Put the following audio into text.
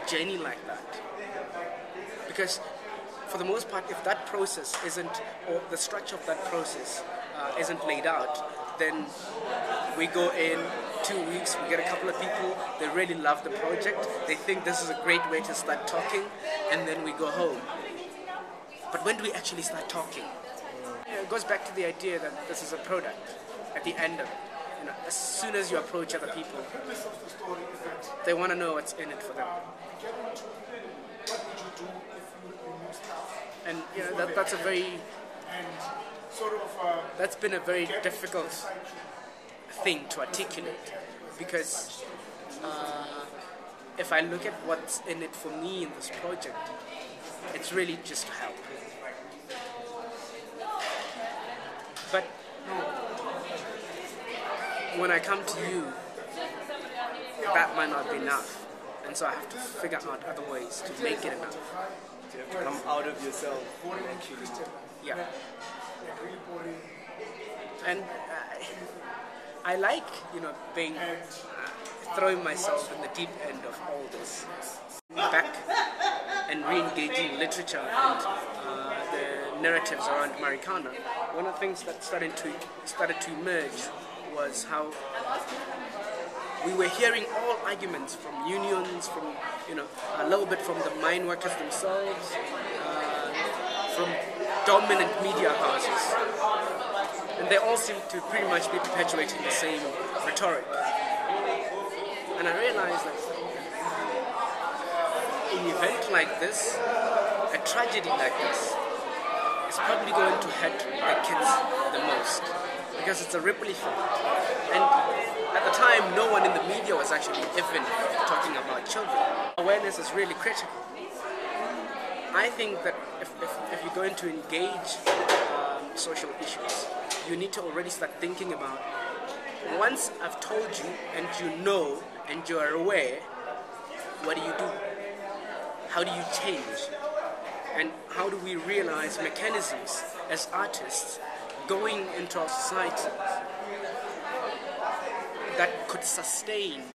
journey like that. Because for the most part, if that process isn't, or the structure of that process isn't laid out, then we go in 2 weeks, we get a couple of people, they really love the project, they think this is a great way to start talking, and then we go home. But when do we actually start talking? It goes back to the idea that this is a product at the end of it. As soon as you approach other people, they want to know what's in it for them. And that's been a very difficult thing to articulate, because if I look at what's in it for me in this project, it's really just to help. But when I come to you, that might not be enough, and so I have to figure out other ways to make it enough. So you have to come out of yourself and actually... Yeah. And I like, being throwing myself in the deep end of all this. Back and re-engaging literature and the narratives around Marikana. One of the things that started to emerge was how we were hearing all arguments from unions, from a little bit from the mine workers themselves, from dominant media houses, and they all seem to pretty much be perpetuating the same rhetoric. And I realized that an event like this, a tragedy like this, is probably going to hurt the kids the most, because it's a ripple effect. And at the time, no one in the media was actually even talking about children. Awareness is really critical. I think that if you're going to engage social issues, you need to already start thinking about, once I've told you and you know and you are aware, what do you do? How do you change? And how do we realize mechanisms as artists going into our society that could sustain